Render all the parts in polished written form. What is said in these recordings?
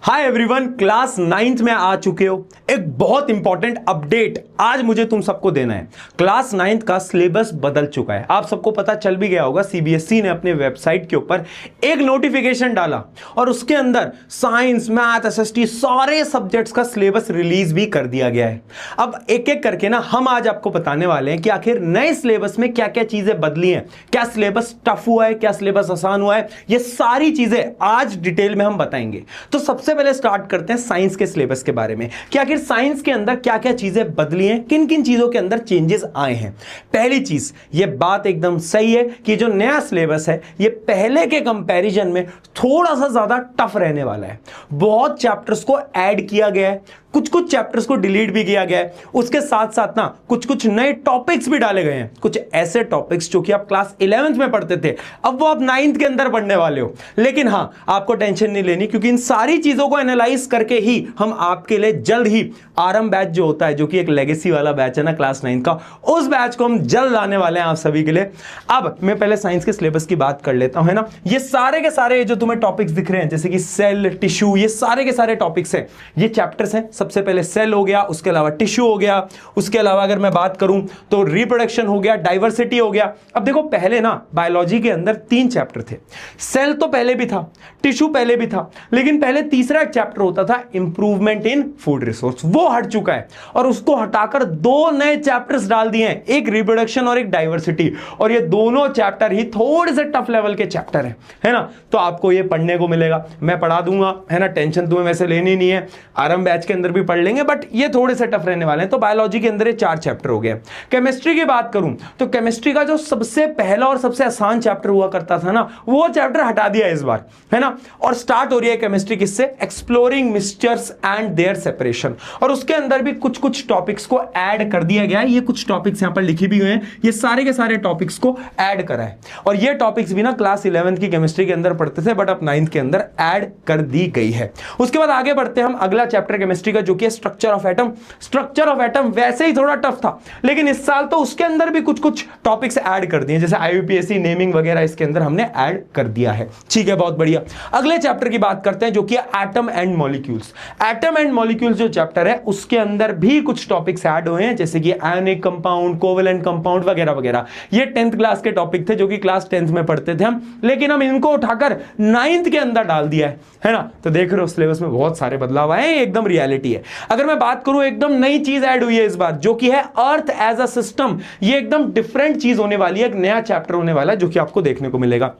Hi everyone, class 9th में आ चुके हो। एक बहुत इंपॉर्टेंट अपडेट आज मुझे तुम सबको देना है। क्लास 9th का सिलेबस बदल चुका है। आप सबको पता चल भी गया होगा, सीबीएसई ने अपने वेबसाइट के ऊपर एक नोटिफिकेशन डाला और उसके अंदर साइंस, मैथ, एसएसटी सारे सब्जेक्ट्स का सिलेबस रिलीज भी कर दिया गया है। अब एक एक करके ना हम आज आपको बताने वाले हैं कि आखिर नए सिलेबस में क्या क्या चीजें बदली हैं, क्या सिलेबस टफ हुआ है, क्या सिलेबस आसान हुआ है। ये सारी चीजें आज डिटेल में हम बताएंगे। तो सबसे पहले स्टार्ट करते हैं साइंस के सिलेबस के बारे में कि आखिर साइंस के अंदर क्या क्या चीजें बदली हैं, किन किन चीजों के अंदर चेंजेस आए हैं। पहली चीज, ये बात एकदम सही है कि जो नया सिलेबस है ये पहले के कंपैरिजन में थोड़ा सा ज्यादा टफ रहने वाला है। बहुत चैप्टर्स को ऐड किया गया है, कुछ कुछ चैप्टर्स को डिलीट भी किया गया है। उसके साथ साथ ना कुछ कुछ नए टॉपिक्स भी डाले गए हैं। कुछ ऐसे टॉपिक्स जो कि आप क्लास 11th में पढ़ते थे, अब वो आप 9th के अंदर पढ़ने वाले हो। लेकिन हाँ, आपको टेंशन नहीं लेनी, क्योंकि इन सारी चीजों को एनालाइज करके ही हम आपके लिए जल्द ही आरंभ बैच जो होता है, जो कि एक लेगेसी वाला बैच है ना क्लास 9 का, उस बैच को हम जल्द लाने वाले हैं आप सभी के लिए। अब मैं पहले साइंस के सिलेबस की बात कर लेता हूं, है ना। ये सारे के सारे जो तुम्हें टॉपिक्स दिख रहे हैं, जैसे कि सेल, टिश्यू, ये सारे के सारे टॉपिक्स हैं, ये चैप्टर्स हैं। सबसे पहले सेल हो गया, उसके अलावा टिश्यू हो गया, उसके अलावा अगर मैं बात करूं तो रिप्रोडक्शन हो गया, डाइवर्सिटी हो गया। अब देखो, पहले ना बायोलॉजी के अंदर 3 चैप्टर थे। सेल तो पहले भी था, टिश्यू पहले भी था, लेकिन पहले तीसरा एक चैप्टर होता था इंप्रूवमेंट इन फूड रिसोर्स, वो हट चुका है और उसको हटाकर 2 नए चैप्टर्स डाल दिए हैं, एक रिप्रोडक्शन और एक डाइवर्सिटी। और ये दोनों चैप्टर ही थोड़े से टफ लेवल के चैप्टर है ना। तो आपको ये पढ़ने को मिलेगा, मैं पढ़ा दूंगा, है ना। टेंशन तुम्हें वैसे लेनी नहीं है, आरंभ बैच के अंदर भी पढ़ लेंगे, बट ये थोड़े से टफ रहने वाले हैं। तो बायोलॉजी के अंदर ये 4 चैप्टर हो गए। केमिस्ट्री की बात करूं तो केमिस्ट्री का जो सबसे पहला और सबसे आसान चैप्टर हुआ करता था ना, वो चैप्टर हटा दिया इस बार, है ना। और स्टार्ट हो रही है केमिस्ट्री किससे? Exploring mixtures and their separation. और उसके अंदर भी कुछ कुछ टॉपिक्स को ऐड कर दिया गया है। ये कुछ टॉपिक्स यहां पर लिखे भी हुए हैं, ये सारे के सारे टॉपिक्स को ऐड करा है। और ये टॉपिक्स भी ना क्लास 11th की केमिस्ट्री के अंदर पढ़ते थे, बट अब 9th के अंदर ऐड कर दी गई है। उसके बाद आगे बढ़ते हैं हम, अगला चैप्टर केमिस्ट्री का जो कि structure of atom. Structure of atom वैसे ही थोड़ा टफ था, लेकिन इस साल तो उसके अंदर भी कुछ कुछ टॉपिक्स ऐड कर दिए, जैसे आईयूपीएसी, नेमिंग वगैरह इसके अंदर हमने ऐड कर दिया है। ठीक है, बहुत बढ़िया। अगले चैप्टर की बात करते हैं जो कि atom and molecules. Atom and molecules जो चैप्टर है उसके अंदर भी कुछ टॉपिक्स ऐड हुए हैं, जैसे कि आयोनिक कंपाउंड, कोवेलेंट कंपाउंड वगैरह वगैरह। ये 10th क्लास के टॉपिक थे जो कि क्लास 10th में पढ़ते थे हम, लेकिन हम इनको उठाकर 9th के अंदर डाल दिया है ना। तो देख रहे हो सिलेबस में बहुत सारे बदलाव आए, एकदम रियलिटी है। अगर मैं बात करूं, एकदम नई चीज ऐड हुई है इस बार, जो कि है अर्थ एज अ सिस्टम। ये एकदम डिफरेंट चीज होने वाली है, एक नया चैप्टर होने वाला है जो कि आपको देखने को मिलेगा।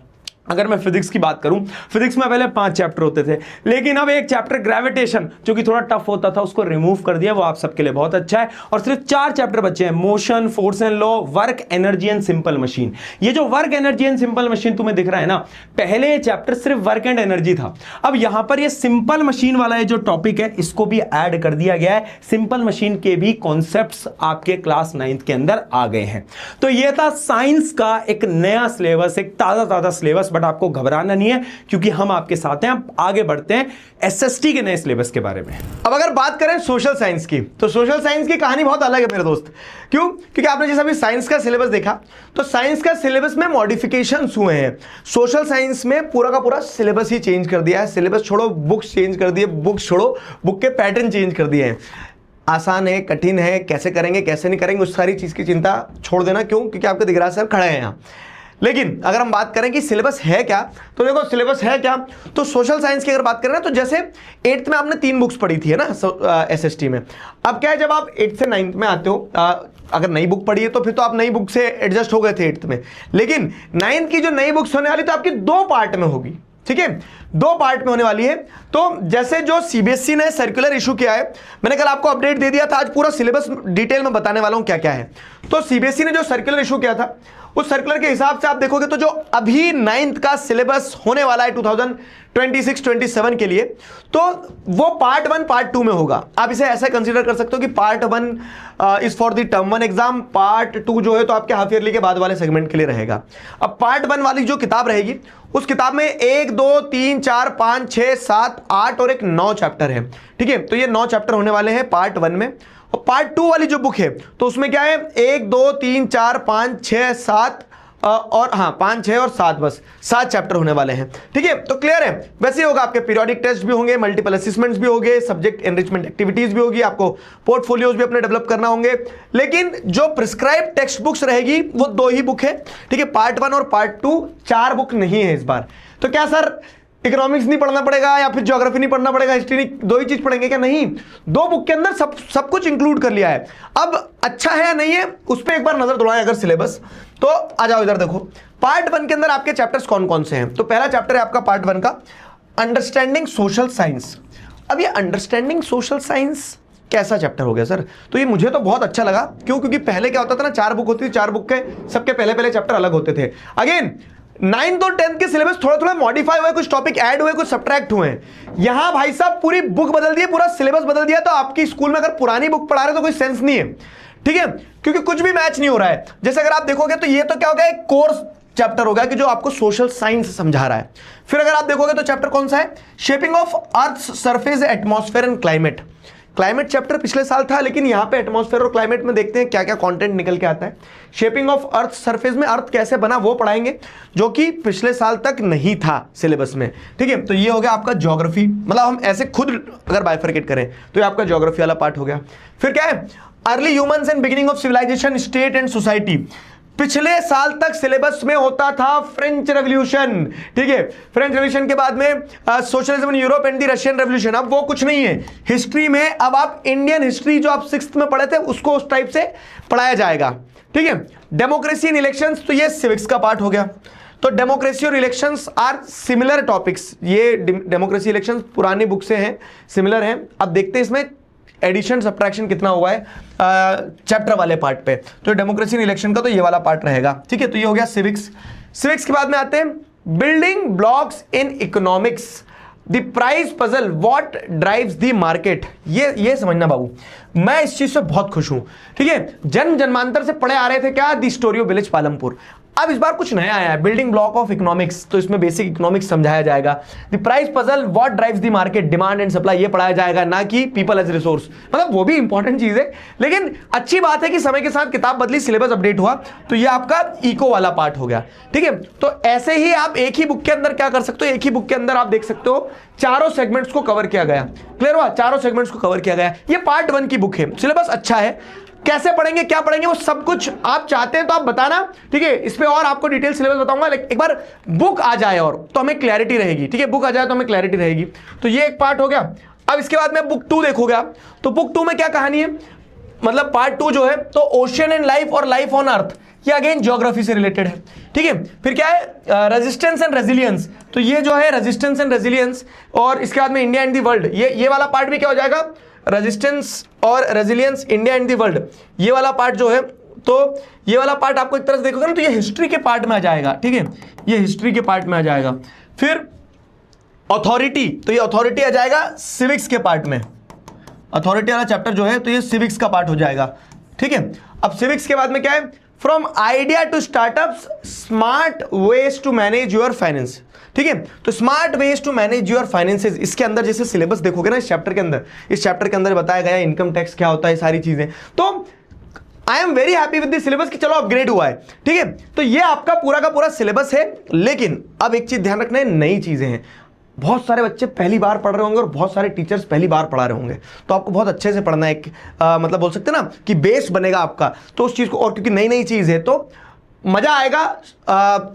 अगर मैं फिजिक्स की बात करूं, फिजिक्स में पहले 5 चैप्टर होते थे, लेकिन अब एक चैप्टर ग्रेविटेशन जो कि थोड़ा टफ होता था उसको रिमूव कर दिया, वो आप सबके लिए बहुत अच्छा है। और सिर्फ 4 चैप्टर बचे हैं, motion, force and law, work, energy and simple machine. ये जो work, energy and simple machine तुम्हें दिख रहा है ना, पहले ये चैप्टर सिर्फ वर्क एंड एनर्जी था। अब यहां पर ये सिंपल मशीन वाला ये जो टॉपिक है, इसको भी ऐड कर दिया गया है। सिंपल मशीन के भी कॉन्सेप्ट्स आपके क्लास 9th के अंदर आ गए हैं। तो ये था साइंस का एक नया सिलेबस, एक ताजा ताजा सिलेबस। बट आपको घबराना नहीं है, क्योंकि हम आपके साथ हैं। अब आगे बढ़ते हैं एसएसटी के नए सिलेबस के बारे में। अब अगर बात करें सोशल साइंस की, तो सोशल साइंस की कहानी बहुत अलग है मेरे दोस्त। क्यों? क्योंकि आपने जैसा अभी साइंस का सिलेबस देखा, तो साइंस का सिलेबस में मॉडिफिकेशंस हुए हैं। सोशल साइंस में पूरा का पूरा सिलेबस ही चेंज कर दिया है। सिलेबस छोड़ो, बुक्स चेंज कर दिए, बुक्स छोड़ो, बुक के पैटर्न चेंज कर दिए हैं। आसान है, कठिन है, कैसे करेंगे कैसे नहीं करेंगे, उस सारी चीज की चिंता छोड़ देना। क्यों? क्योंकि आपके दिगराज साहब खड़े हैं यहाँ। लेकिन अगर हम बात करें कि सिलेबस है क्या, तो देखो सिलेबस है क्या। तो सोशल साइंस की अगर बात करें ना, तो जैसे 8th में आपने 3 बुक्स पढ़ी थी, है ना, एसएसटी में। अब क्या है, जब आप 8th से 9th में आते हो, अगर नई बुक पढ़ी है तो फिर तो आप नई बुक से एडजस्ट हो गए थे 8th में। लेकिन 9th की जो नई बुक्स होने वाली, तो आपकी 2 पार्ट में होगी। ठीक है, 2 पार्ट में होने वाली है। तो जैसे जो सीबीएसई ने सर्कुलर इशू किया है, मैंने कल आपको अपडेट दे दिया था, आज पूरा सिलेबस डिटेल में बताने वाला हूं क्या क्या है। तो सीबीएसई ने जो सर्कुलर इशू किया था, उस सर्कुलर के हिसाब से आप देखोगे तो जो अभी 9th का सिलेबस होने वाला है 2026-27 के लिए, तो वो पार्ट 1 पार्ट 2 में होगा। आप इसे ऐसा कंसीडर कर सकते हो कि part 1 is for the term 1 exam, part 2 जो है तो आपके हाफ ईयरली के बाद वाले सेगमेंट के लिए रहेगा। अब पार्ट 1 वाली जो किताब रहेगी, उस किताब में 1, 2, 3, 4, 5, 6, 7, 8 और एक 9 चैप्टर है। ठीक है, तो ये 9 चैप्टर होने वाले हैं पार्ट 1 में। और पार्ट 2 वाली जो बुक है, तो उसमें क्या है, 1, 2, 3, 4, 5, 6, 7 और हाँ 5, 6 और 7, बस 7 चैप्टर होने वाले हैं। ठीक है, तो क्लियर है। वैसे ही होगा, आपके पीरियोडिक टेस्ट भी होंगे, मल्टीपल असेसमेंट्स भी होंगे, सब्जेक्ट एनरिचमेंट एक्टिविटीज भी होगी, आपको पोर्टफोलियोज भी अपने डेवलप करना होंगे। लेकिन जो प्रिस्क्राइब टेक्स्ट बुक्स रहेगी वो 2 ही बुक है। ठीक है, पार्ट 1 और पार्ट 2, 4 बुक नहीं है इस बार। तो क्या सर इकोनॉमिक्स नहीं पढ़ना पड़ेगा या फिर ज्योग्राफी नहीं पढ़ना पड़ेगा, हिस्ट्री नहीं, 2 ही चीज पढ़ेंगे क्या? नहीं, 2 बुक के अंदर सब कुछ इंक्लूड कर लिया है। अब अच्छा है या नहीं है उस पर एक बार नजर दौड़ाएं अगर सिलेबस, तो आ जाओ इधर देखो। पार्ट 1 के अंदर आपके चैप्टर्स कौन कौन से हैं? तो पहला चैप्टर है आपका पार्ट 1 का अंडरस्टैंडिंग सोशल साइंस। अब ये अंडरस्टैंडिंग सोशल साइंस कैसा चैप्टर हो गया सर? तो ये मुझे तो बहुत अच्छा लगा। क्यों? क्योंकि पहले क्या होता था ना, 4 बुक होती थी, 4 बुक के सबके पहले चैप्टर अलग होते थे। अगेन 9th और 10th के सिलेबस थोड़ा मॉडिफाई हुए, कुछ टॉपिक ऐड हुए, कुछ सब्ट्रैक्ट हुए। यहां भाई साहब पूरी बुक बदल दी, पूरा सिलेबस बदल दिया। तो आपकी स्कूल में अगर पुरानी बुक पढ़ा रहे तो कोई सेंस नहीं है। ठीक है, क्योंकि कुछ भी मैच नहीं हो रहा है। जैसे अगर आप देखोगे तो ये तो क्या हो गया, एक कोर्स चैप्टर हो गया कि जो आपको सोशल साइंस समझा रहा है। फिर अगर आप देखोगे तो चैप्टर कौन सा है, shaping of earth surface atmosphere and climate. Climate chapter पिछले साल था, लेकिन यहां पे एटमॉस्फेयर और क्लाइमेट में देखते हैं क्या क्या कंटेंट निकल के आता है। शेपिंग ऑफ अर्थ सरफेस में अर्थ कैसे बना वो पढ़ाएंगे, जो कि पिछले साल तक नहीं था सिलेबस में। ठीक है, तो ये हो गया आपका ज्योग्राफी, मतलब हम ऐसे खुद अगर बाइफरकेट करें तो ये आपका ज्योग्राफी वाला पार्ट हो गया। फिर क्या है, early humans and beginning of civilisation, state and society. पिछले साल तक सिलेबस में होता था फ्रेंच रेवोल्यूशन। ठीक है, फ्रेंच रेवोल्यूशन के बाद में socialism in Europe and the Russian revolution. अब वो कुछ नहीं है हिस्ट्री में, अब आप इंडियन हिस्ट्री जो आप 6th में पढ़े थे उसको उस टाइप से पढ़ाया जाएगा। ठीक है, डेमोक्रेसी इन इलेक्शंस, तो ये सिविक्स का पार्ट हो गया। तो डेमोक्रेसी और इलेक्शंस आर सिमिलर टॉपिक्स। ये डेमोक्रेसी इलेक्शंस पुरानी बुक से हैं, सिमिलर हैं। अब देखते हैं इसमें एडिशन सब्ट्रैक्शन कितना हुआ है चैप्टर वाले पार्ट पे। तो डेमोक्रेसी इन इलेक्शन का तो ये वाला पार्ट रहेगा। ठीक है, तो ये हो गया सिविक्स। सिविक्स के बाद में आते हैं building blocks in economics, the price puzzle, what drives the market. ये समझना बाबू, मैं इस चीज से बहुत खुश हूं। ठीक है, जन्म जन्मांतर से पढ़े आ रहे थे क्या, the story of village Palampur. अब इस बार कुछ नया आया है, बिल्डिंग ब्लॉक ऑफ इकोनॉमिक्स। तो इसमें बेसिक इकोनॉमिक्स समझाया जाएगा। The price puzzle, what drives the market, demand and supply, ये पढ़ाया जाएगा, ना कि पीपल एज रिसोर्स। मतलब वो भी इंपॉर्टेंट चीज है, लेकिन अच्छी बात है कि समय के साथ किताब बदली, सिलेबस अपडेट हुआ, तो ये आपका इको वाला पार्ट हो गया। ठीक है, तो ऐसे ही आप एक ही बुक के अंदर क्या कर सकते हो, एक ही बुक के अंदर आप देख सकते हो चारों सेगमेंट्स को कवर किया गया। क्लियर हुआ, चारों सेगमेंट्स को कवर किया गया। ये पार्ट 1 की बुक है, सिलेबस अच्छा है। कैसे पढ़ेंगे, क्या पढ़ेंगे, वो सब कुछ आप चाहते हैं तो आप बताना। ठीक है, इस पे और आपको डिटेल सिलेबस बताऊंगा, लेकिन एक बार बुक आ जाए और तो हमें क्लैरिटी रहेगी। ठीक है, बुक आ जाए तो हमें क्लैरिटी रहेगी। तो ये एक पार्ट हो गया। अब इसके बाद में बुक 2 देखोगे आप, तो बुक 2 में क्या कहानी है, मतलब पार्ट 2 जो है, तो ओशियन एंड लाइफ और लाइफ ऑन अर्थ, ये अगेन ज्योग्राफी से रिलेटेड है। ठीक है, फिर क्या है, रेजिस्टेंस एंड रेजिलियंस, तो ये जो है रेजिस्टेंस एंड रेजिलियंस। और इसके बाद में इंडिया एंड द वर्ल्ड, ये वाला पार्ट भी क्या हो जाएगा, रेजिस्टेंस और resilience, India and the world, ये वाला पार्ट जो है। तो ये वाला पार्ट आपको एक तरह से देखोगे ना तो ये हिस्ट्री के पार्ट में आ जाएगा। ठीक है, ये हिस्ट्री के पार्ट में आ जाएगा। फिर अथॉरिटी, तो ये अथॉरिटी आ जाएगा सिविक्स के पार्ट में। अथॉरिटी वाला चैप्टर जो है तो ये सिविक्स का पार्ट हो जाएगा। ठीक है, अब सिविक्स के बाद में क्या है, from idea to startups, smart ways to manage your finance. ठीक है, तो smart ways to manage your finances, इसके अंदर जैसे सिलेबस देखोगे ना इस चैप्टर के अंदर बताया गया इनकम टैक्स क्या होता है, सारी चीजें। तो I am very happy with the syllabus कि चलो अपग्रेड हुआ है। ठीक है, तो ये आपका पूरा का पूरा सिलेबस है। लेकिन अब एक चीज ध्यान रखना है, नई चीजें हैं। बहुत सारे बच्चे पहली बार पढ़ रहे होंगे और बहुत सारे टीचर्स पहली बार पढ़ा रहे होंगे, तो आपको बहुत अच्छे से पढ़ना है। मतलब बोल सकते हैं ना कि बेस बनेगा आपका, तो उस चीज़ को, और क्योंकि नई नई चीज़ है तो मज़ा आएगा।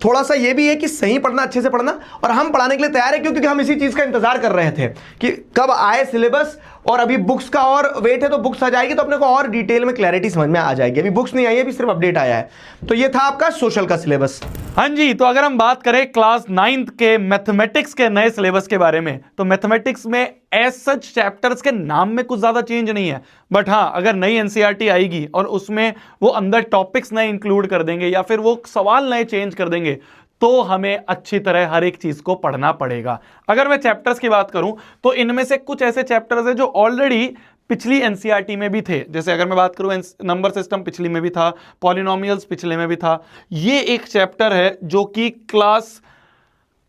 थोड़ा सा ये भी है कि सही पढ़ना, अच्छे से पढ़ना, और हम पढ़ाने के लिए तैयार है क्योंकि हम इसी चीज़ का इंतजार कर रहे थे कि कब आए सिलेबस। और अभी बुक्स का और वेट है, तो बुक्स आ जाएगी तो अपने को और डिटेल में क्लैरिटी समझ में आ जाएगी। अभी बुक्स नहीं आई है, अभी सिर्फ अपडेट आया है। तो ये था आपका सोशल का सिलेबस। हाँ जी, तो अगर हम बात करें क्लास 9th के मैथमेटिक्स के नए सिलेबस के बारे में, तो मैथमेटिक्स में एज सच चैप्टर्स के नाम में कुछ ज्यादा चेंज नहीं है। बट हाँ, अगर नई एनसीईआरटी आएगी और उसमें वो अंदर टॉपिक्स नए इंक्लूड कर देंगे या फिर वो सवाल नए चेंज कर देंगे, तो हमें अच्छी तरह हर एक चीज को पढ़ना पड़ेगा। अगर मैं चैप्टर्स की बात करूं तो इनमें से कुछ ऐसे चैप्टर्स हैं जो ऑलरेडी पिछली एनसीईआरटी में भी थे। जैसे अगर मैं बात करूं, नंबर सिस्टम पिछली में भी था, पॉलिनोमियल्स पिछले में भी था। ये एक चैप्टर है जो कि क्लास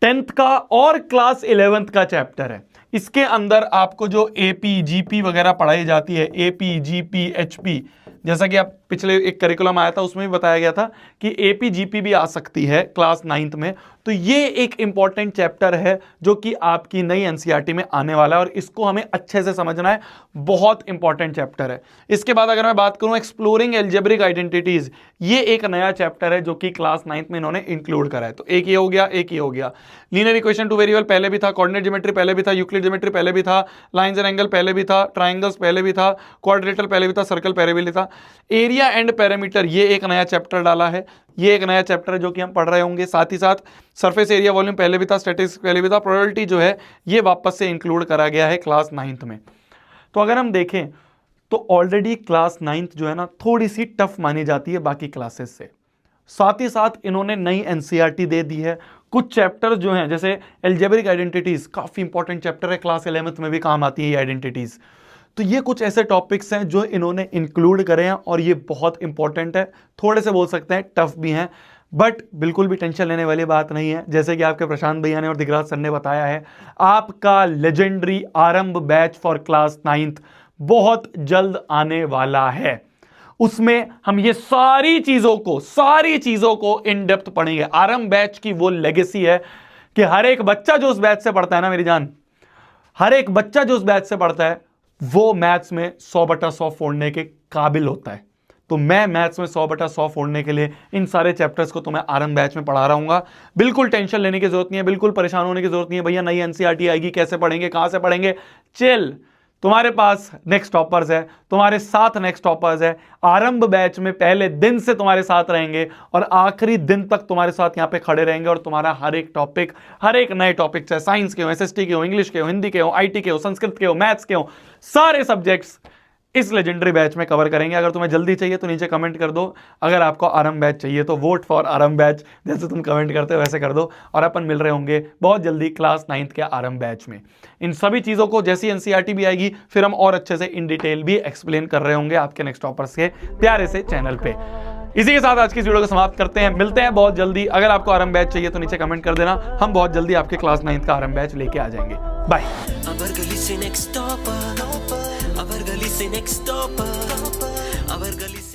10th का और क्लास 11th का चैप्टर है। इसके अंदर आपको जो एपी जीपी वगैरह पढ़ाई जाती है, एपी जीपी एचपी, जैसा कि आप पिछले एक करिकुलम आया था उसमें भी बताया गया था कि एपी जीपी भी आ सकती है क्लास 9th में। तो ये एक इंपॉर्टेंट चैप्टर है जो कि आपकी नई एनसीईआरटी में आने वाला है और इसको हमें अच्छे से समझना है, बहुत इंपॉर्टेंट चैप्टर है। इसके बाद अगर मैं बात करूं एक्सप्लोरिंग एल्जेब्रिक आइडेंटिटीज, ये एक नया चैप्टर है जो कि क्लास 9th में इन्होंने इंक्लूड करा है। तो एक ये हो गया, एक ये हो गया। लीनियर इक्वेशन टू वेरिएबल पहले भी था, कोऑर्डिनेट ज्योमेट्री पहले भी था, यूक्लिड ज्योमेट्री पहले भी था, लाइंस एंड एंगल पहले भी था, ट्राइंगल्स पहले भी था, क्वाड्रिलेटरल पहले भी था, सर्कल पहले भी था। एरिया एंड पैरामीटर ये एक नया चैप्टर डाला है, ये एक नया चैप्टर है जो कि हम पढ़ रहे होंगे। साथ ही साथ सरफेस एरिया वॉल्यूम पहले भी था, स्टैटिस्टिक्स पहले भी था, प्रोबेबिलिटी जो है ये वापस से इंक्लूड करा गया है क्लास 9th में। तो अगर हम देखें तो ऑलरेडी क्लास 9th जो है ना थोड़ी सी टफ मानी जाती है बाकी क्लासेस से। साथ ही साथ इन्होंने नई एनसीईआरटी दे दी है। कुछ चैप्टर जो हैं जैसे एल्जेब्रिक आइडेंटिटीज, काफी इंपॉर्टेंट चैप्टर है, क्लास 11th में भी काम आती है ये आइडेंटिटीज। तो ये कुछ ऐसे टॉपिक्स हैं जो इन्होंने इंक्लूड करे हैं और ये बहुत इंपॉर्टेंट है, थोड़े से बोल सकते हैं टफ भी हैं, बट बिल्कुल भी टेंशन लेने वाली बात नहीं है। जैसे कि आपके प्रशांत भैया ने और दिगराज सर ने बताया है, आपका लेजेंडरी आरंभ बैच फॉर क्लास 9th बहुत जल्द आने वाला है। उसमें हम ये सारी चीजों को इन डेप्थ पढ़ेंगे। आरंभ बैच की वो लेगेसी है कि हर एक बच्चा जो उस बैच से पढ़ता है ना मेरी जान, हर एक बच्चा जो उस बैच से पढ़ता है वो मैथ्स में 100/100 फोड़ने के काबिल होता है। तो मैं मैथ्स में 100/100 फोड़ने के लिए इन सारे चैप्टर्स को तो मैं आरंभ बैच में पढ़ा रहा हूंगा। बिल्कुल टेंशन लेने की जरूरत नहीं है, बिल्कुल परेशान होने की जरूरत नहीं है भैया नई एनसीईआरटी आएगी, कैसे पढ़ेंगे, कहां से पढ़ेंगे। चिल, तुम्हारे पास नेक्स्ट टॉपर्स है, तुम्हारे साथ नेक्स्ट टॉपर्स है। आरंभ बैच में पहले दिन से तुम्हारे साथ रहेंगे और आखिरी दिन तक तुम्हारे साथ यहां पे खड़े रहेंगे और तुम्हारा हर एक टॉपिक, हर एक नए टॉपिक, चाहे साइंस के हो, एसएसटी के हो, इंग्लिश के हो, हिंदी के हो, आईटी के हो, संस्कृत के हो, मैथ्स के हो, सारे सब्जेक्ट्स इस लेजेंडरी बैच में कवर करेंगे। अगर तुम्हें जल्दी चाहिए तो नीचे कमेंट कर दो, अगर आपको आरंभ बैच चाहिए तो वोट फॉर आरंभ बैच, जैसे तुम कमेंट करते हो वैसे कर दो। और अपन मिल रहे होंगे बहुत जल्दी क्लास 9th के आरंभ बैच में। इन सभी चीज़ों को जैसी एनसीईआरटी भी आएगी फिर हम और अच्छे से इन डिटेल भी एक्सप्लेन कर रहे होंगे आपके नेक्स्ट टॉपर्स के प्यारे से चैनल पे। इसी के साथ आज की इस वीडियो को समाप्त करते हैं, मिलते हैं बहुत जल्दी। अगर आपको आरंभ बैच चाहिए तो नीचे कमेंट कर देना, हम बहुत जल्दी आपके क्लास 9th का आरंभ बैच लेके आ जाएंगे। बाय। Our gully से next stopper, our gully से